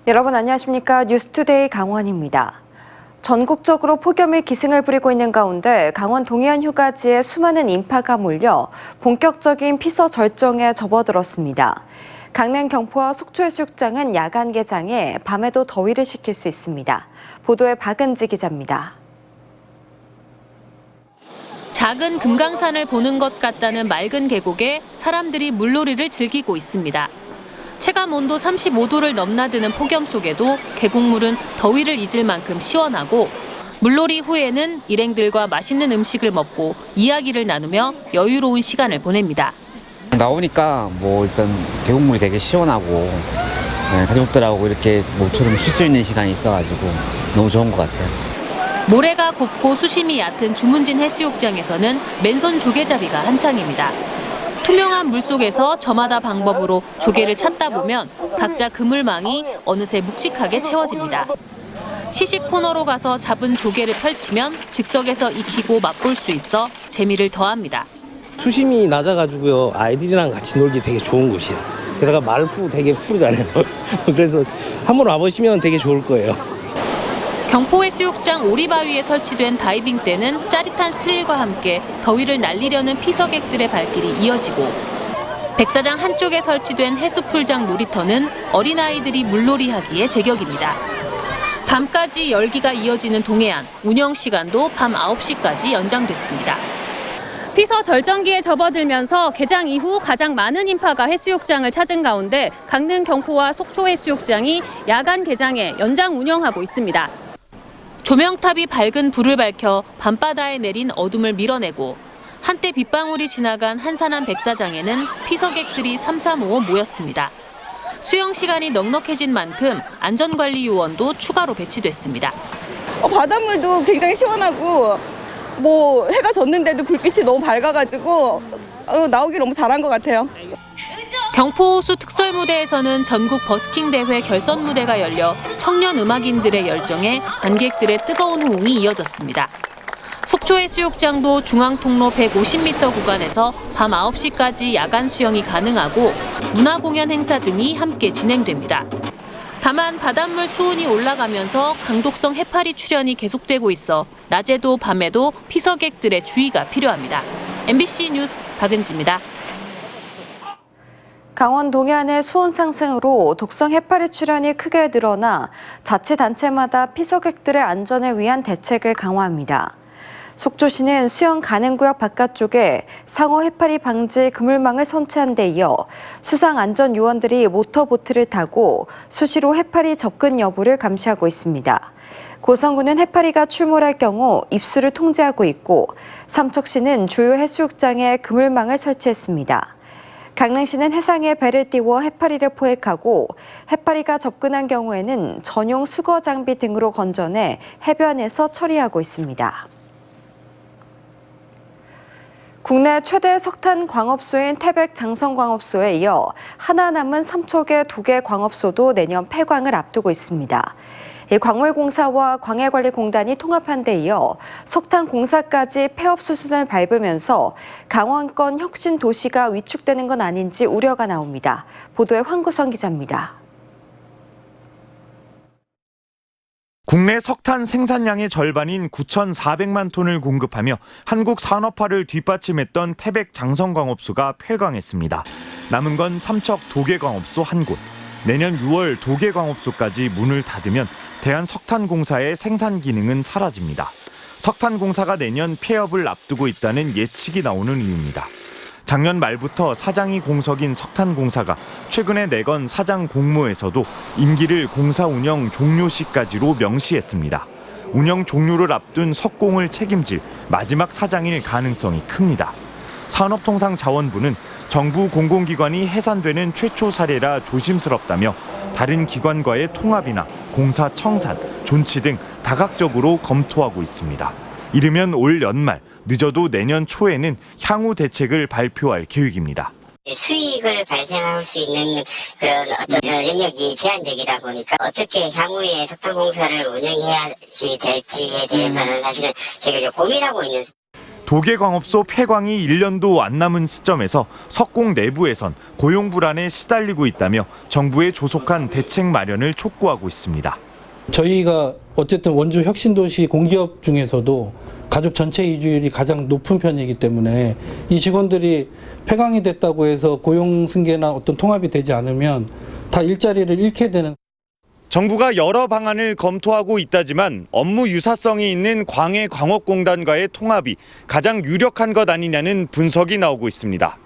여러분 안녕하십니까? 뉴스투데이 강원입니다. 전국적으로 폭염이 기승을 부리고 있는 가운데 강원 동해안 휴가지에 수많은 인파가 몰려 본격적인 피서 절정에 접어들었습니다. 강릉 경포와 속초해수욕장은 야간 개장에 밤에도 더위를 식힐 수 있습니다. 보도에 박은지 기자입니다. 작은 금강산을 보는 것 같다는 맑은 계곡에 사람들이 물놀이를 즐기고 있습니다. 체감 온도 35도를 넘나드는 폭염 속에도 계곡물은 더위를 잊을 만큼 시원하고 물놀이 후에는 일행들과 맛있는 음식을 먹고 이야기를 나누며 여유로운 시간을 보냅니다. 나오니까 일단 계곡물이 되게 시원하고 가족들하고 이렇게 모처럼 쉴 수 있는 시간이 있어가지고 너무 좋은 것 같아요. 모래가 곱고 수심이 얕은 주문진 해수욕장에서는 맨손 조개잡이가 한창입니다. 투명한 물속에서 저마다 방법으로 조개를 찾다 보면 각자 그물망이 어느새 묵직하게 채워집니다. 시식 코너로 가서 잡은 조개를 펼치면 즉석에서 익히고 맛볼 수 있어 재미를 더합니다. 수심이 낮아가지고요. 아이들이랑 같이 놀기 되게 좋은 곳이에요. 게다가 맑고 되게 푸르잖아요. 그래서 한번 와보시면 되게 좋을 거예요. 경포해수욕장 오리바위에 설치된 다이빙대는 짜릿한 스릴과 함께 더위를 날리려는 피서객들의 발길이 이어지고 백사장 한쪽에 설치된 해수풀장 놀이터는 어린아이들이 물놀이하기에 제격입니다. 밤까지 열기가 이어지는 동해안, 운영 시간도 밤 9시까지 연장됐습니다. 피서 절정기에 접어들면서 개장 이후 가장 많은 인파가 해수욕장을 찾은 가운데 강릉 경포와 속초 해수욕장이 야간 개장에 연장 운영하고 있습니다. 조명탑이 밝은 불을 밝혀 밤바다에 내린 어둠을 밀어내고 한때 빗방울이 지나간 한산한 백사장에는 피서객들이 삼삼오오 모였습니다. 수영 시간이 넉넉해진 만큼 안전관리 요원도 추가로 배치됐습니다. 바닷물도 굉장히 시원하고 해가 졌는데도 불빛이 너무 밝아가지고 나오기 너무 잘한 것 같아요. 경포호수 특설무대에서는 전국 버스킹 대회 결선 무대가 열려 청년 음악인들의 열정에 관객들의 뜨거운 호응이 이어졌습니다. 속초해수욕장도 중앙통로 150m 구간에서 밤 9시까지 야간 수영이 가능하고 문화공연 행사 등이 함께 진행됩니다. 다만 바닷물 수온이 올라가면서 강독성 해파리 출현이 계속되고 있어 낮에도 밤에도 피서객들의 주의가 필요합니다. MBC 뉴스 박은지입니다. 강원 동해안의 수온 상승으로 독성 해파리 출현이 크게 늘어나 자치단체마다 피서객들의 안전을 위한 대책을 강화합니다. 속초시는 수영 가능 구역 바깥쪽에 상어 해파리 방지 그물망을 설치한 데 이어 수상안전요원들이 모터보트를 타고 수시로 해파리 접근 여부를 감시하고 있습니다. 고성군은 해파리가 출몰할 경우 입수를 통제하고 있고 삼척시는 주요 해수욕장에 그물망을 설치했습니다. 강릉시는 해상에 배를 띄워 해파리를 포획하고 해파리가 접근한 경우에는 전용 수거 장비 등으로 건져내 해변에서 처리하고 있습니다. 국내 최대 석탄 광업소인 태백 장성광업소에 이어 하나 남은 삼척의 도계 광업소도 내년 폐광을 앞두고 있습니다. 광물공사와 광해관리공단이 통합한 데 이어 석탄 공사까지 폐업 수순을 밟으면서 강원권 혁신 도시가 위축되는 건 아닌지 우려가 나옵니다. 보도에 황구성 기자입니다. 국내 석탄 생산량의 절반인 9,400만 톤을 공급하며 한국 산업화를 뒷받침했던 태백 장성광업소가 폐광했습니다. 남은 건 삼척 도계광업소 한 곳. 내년 6월 도계광업소까지 문을 닫으면 대한석탄공사의 생산 기능은 사라집니다. 석탄공사가 내년 폐업을 앞두고 있다는 예측이 나오는 이유입니다. 작년 말부터 사장이 공석인 석탄공사가 최근에 내건 사장 공모에서도 임기를 공사 운영 종료 시까지로 명시했습니다. 운영 종료를 앞둔 석공을 책임질 마지막 사장일 가능성이 큽니다. 산업통상자원부는 정부 공공기관이 해산되는 최초 사례라 조심스럽다며 다른 기관과의 통합이나 공사 청산, 존치 등 다각적으로 검토하고 있습니다. 이르면 올 연말, 늦어도 내년 초에는 향후 대책을 발표할 계획입니다. 수익을 발생할 수 있는 그런 어떤 영역이 제한적이다 보니까 어떻게 향후에 석탄공사를 운영해야 될지에 대해서는 사실은 제가 고민하고 있는. 도계광업소 폐광이 1년도 안 남은 시점에서 석공 내부에선 고용 불안에 시달리고 있다며 정부에 조속한 대책 마련을 촉구하고 있습니다. 저희가 어쨌든 원주 혁신도시 공기업 중에서도 가족 전체 이주율이 가장 높은 편이기 때문에 이 직원들이 폐광이 됐다고 해서 고용 승계나 어떤 통합이 되지 않으면 다 일자리를 잃게 되는. 정부가 여러 방안을 검토하고 있다지만 업무 유사성이 있는 광해광업공단과의 통합이 가장 유력한 것 아니냐는 분석이 나오고 있습니다.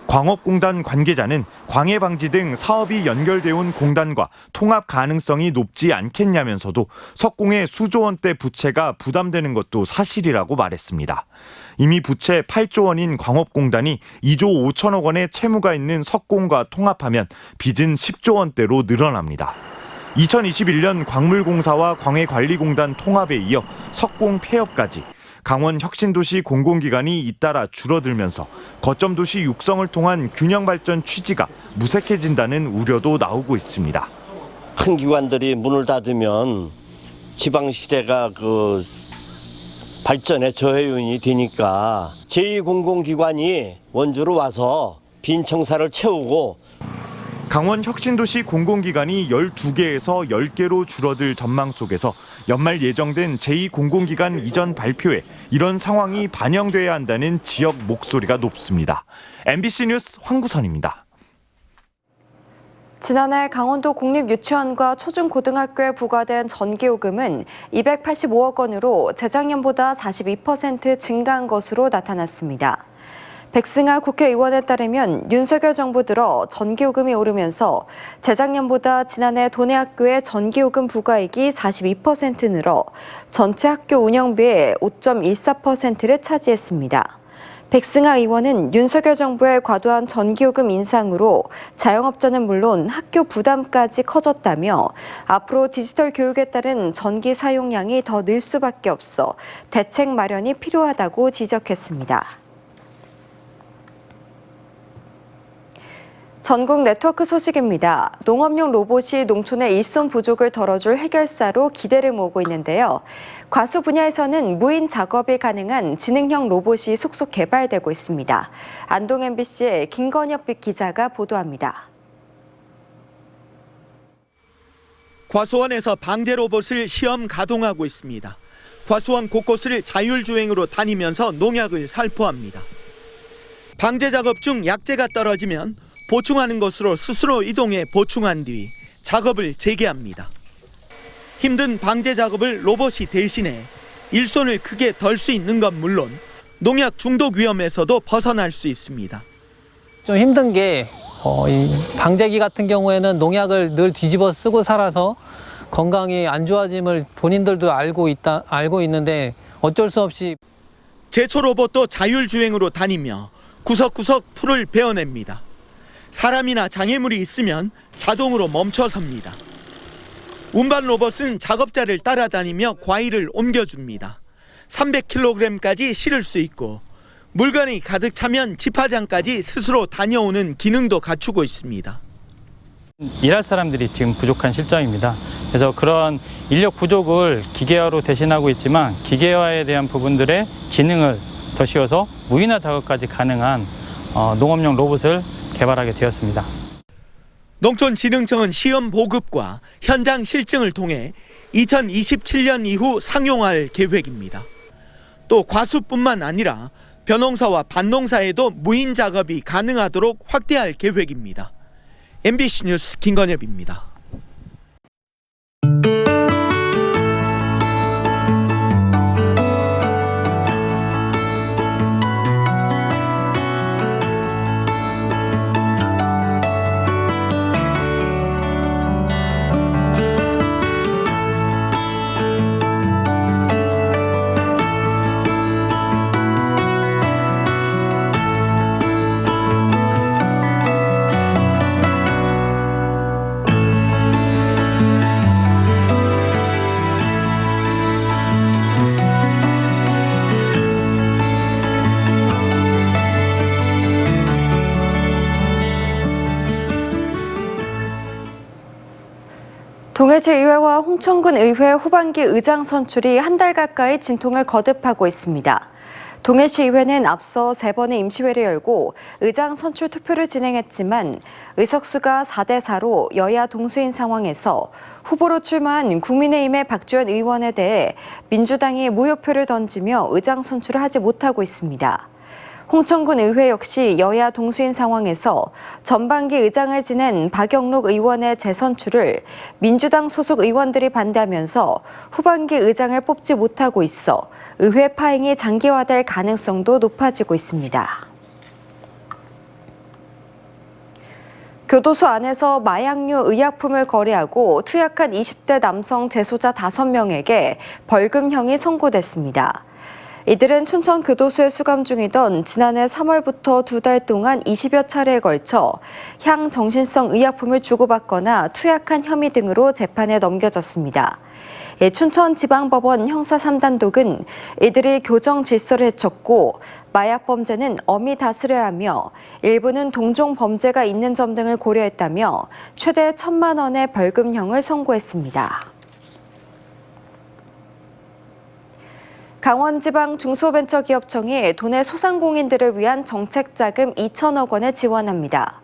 광업공단 관계자는 광해 방지 등 사업이 연결돼 온 공단과 통합 가능성이 높지 않겠냐면서도 석공의 수조 원대 부채가 부담되는 것도 사실이라고 말했습니다. 이미 부채 8조 원인 광업공단이 2조 5천억 원의 채무가 있는 석공과 통합하면 빚은 10조 원대로 늘어납니다. 2021년 광물공사와 광해관리공단 통합에 이어 석공 폐업까지 강원 혁신도시 공공기관이 잇따라 줄어들면서 거점도시 육성을 통한 균형 발전 취지가 무색해진다는 우려도 나오고 있습니다. 큰 기관들이 문을 닫으면 지방시대가 발전에 저해요인이 되니까 제2공공기관이 원주로 와서 빈 청사를 채우고 강원 혁신도시 공공기관이 12개에서 10개로 줄어들 전망 속에서 연말 예정된 제2공공기관 이전 발표에 이런 상황이 반영돼야 한다는 지역 목소리가 높습니다. MBC 뉴스 황구선입니다. 지난해 강원도 공립유치원과 초중고등학교에 부과된 전기요금은 285억 원으로 재작년보다 42% 증가한 것으로 나타났습니다. 백승하 국회의원에 따르면 윤석열 정부 들어 전기요금이 오르면서 재작년보다 지난해 도내 학교의 전기요금 부과액이 42% 늘어 전체 학교 운영비의 5.14%를 차지했습니다. 백승하 의원은 윤석열 정부의 과도한 전기요금 인상으로 자영업자는 물론 학교 부담까지 커졌다며 앞으로 디지털 교육에 따른 전기 사용량이 더 늘 수밖에 없어 대책 마련이 필요하다고 지적했습니다. 전국 네트워크 소식입니다. 농업용 로봇이 농촌의 일손 부족을 덜어줄 해결사로 기대를 모으고 있는데요. 과수 분야에서는 무인 작업이 가능한 지능형 로봇이 속속 개발되고 있습니다. 안동 MBC의 김건엽 기자가 보도합니다. 과수원에서 방제 로봇을 시험 가동하고 있습니다. 과수원 곳곳을 자율주행으로 다니면서 농약을 살포합니다. 방제 작업 중 약재가 떨어지면 보충하는 것으로 스스로 이동해 보충한 뒤 작업을 재개합니다. 힘든 방제 작업을 로봇이 대신해 일손을 크게 덜 수 있는 건 물론 농약 중독 위험에서도 벗어날 수 있습니다. 좀 힘든 게 이 방제기 같은 경우에는 농약을 늘 뒤집어 쓰고 살아서 건강이 안 좋아짐을 본인들도 알고 있는데 어쩔 수 없이 제초 로봇도 자율주행으로 다니며 구석구석 풀을 베어냅니다. 사람이나 장애물이 있으면 자동으로 멈춰섭니다. 운반 로봇은 작업자를 따라다니며 과일을 옮겨줍니다. 300kg까지 실을 수 있고 물건이 가득 차면 집화장까지 스스로 다녀오는 기능도 갖추고 있습니다. 일할 사람들이 지금 부족한 실정입니다. 그래서 그런 인력 부족을 기계화로 대신하고 있지만 기계화에 대한 부분들의 지능을 더 씌워서 무인화 작업까지 가능한 농업용 로봇을 개발하게 되었습니다. 농촌진흥청은 시험 보급과 현장 실증을 통해 2027년 이후 상용할 계획입니다. 또 과수뿐만 아니라 벼농사와 밭농사에도 무인 작업이 가능하도록 확대할 계획입니다. MBC 뉴스 김건엽입니다. 동해시의회와 홍천군 의회 후반기 의장 선출이 한 달 가까이 진통을 거듭하고 있습니다. 동해시의회는 앞서 3번의 임시회를 열고 의장 선출 투표를 진행했지만 의석수가 4대4로 여야 동수인 상황에서 후보로 출마한 국민의힘의 박주현 의원에 대해 민주당이 무효표를 던지며 의장 선출을 하지 못하고 있습니다. 홍천군 의회 역시 여야 동수인 상황에서 전반기 의장을 지낸 박영록 의원의 재선출을 민주당 소속 의원들이 반대하면서 후반기 의장을 뽑지 못하고 있어 의회 파행이 장기화될 가능성도 높아지고 있습니다. 교도소 안에서 마약류 의약품을 거래하고 투약한 20대 남성 재소자 5명에게 벌금형이 선고됐습니다. 이들은 춘천 교도소에 수감 중이던 지난해 3월부터 2달 동안 20여 차례에 걸쳐 향정신성 의약품을 주고받거나 투약한 혐의 등으로 재판에 넘겨졌습니다. 춘천지방법원 형사 3단독은 이들이 교정 질서를 해쳤고 마약 범죄는 엄히 다스려야 하며 일부는 동종 범죄가 있는 점 등을 고려했다며 최대 1,000만 원의 벌금형을 선고했습니다. 강원지방 중소벤처기업청이 도내 소상공인들을 위한 정책자금 2천억 원을 지원합니다.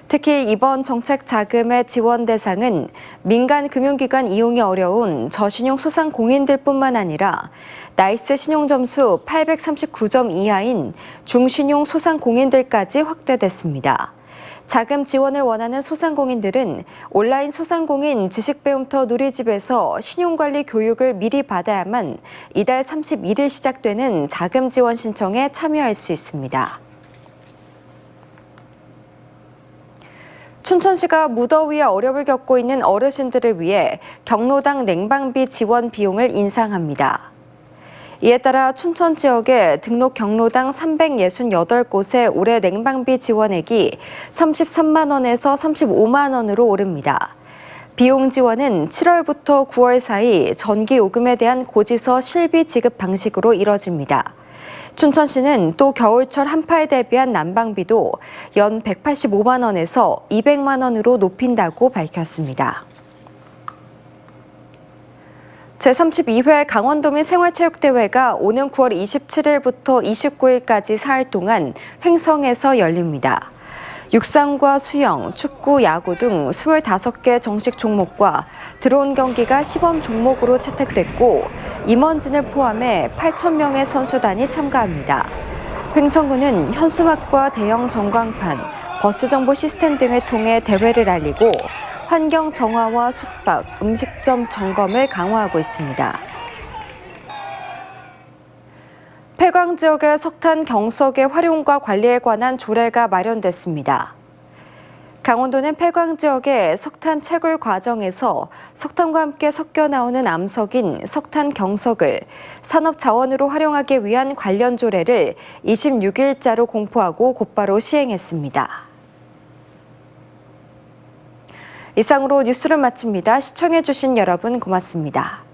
특히 이번 정책자금의 지원 대상은 민간 금융기관 이용이 어려운 저신용 소상공인들뿐만 아니라 나이스 신용점수 839점 이하인 중신용 소상공인들까지 확대됐습니다. 자금 지원을 원하는 소상공인들은 온라인 소상공인 지식배움터 누리집에서 신용관리 교육을 미리 받아야만 이달 31일 시작되는 자금 지원 신청에 참여할 수 있습니다. 춘천시가 무더위에 어려움을 겪고 있는 어르신들을 위해 경로당 냉방비 지원 비용을 인상합니다. 이에 따라 춘천 지역의 등록 경로당 368곳의 올해 냉방비 지원액이 33만 원에서 35만 원으로 오릅니다. 비용 지원은 7월부터 9월 사이 전기요금에 대한 고지서 실비 지급 방식으로 이뤄집니다. 춘천시는 또 겨울철 한파에 대비한 난방비도 연 185만 원에서 200만 원으로 높인다고 밝혔습니다. 제32회 강원도민 생활체육대회가 오는 9월 27일부터 29일까지 사흘 동안 횡성에서 열립니다. 육상과 수영, 축구, 야구 등 25개 정식 종목과 들어온 경기가 시범 종목으로 채택됐고 임원진을 포함해 8,000명의 선수단이 참가합니다. 횡성군은 현수막과 대형 전광판, 버스 정보 시스템 등을 통해 대회를 알리고 환경 정화와 숙박, 음식점 점검을 강화하고 있습니다. 폐광 지역의 석탄 경석의 활용과 관리에 관한 조례가 마련됐습니다. 강원도는 폐광 지역의 석탄 채굴 과정에서 석탄과 함께 섞여 나오는 암석인 석탄 경석을 산업 자원으로 활용하기 위한 관련 조례를 26일자로 공포하고 곧바로 시행했습니다. 이상으로 뉴스를 마칩니다. 시청해주신 여러분 고맙습니다.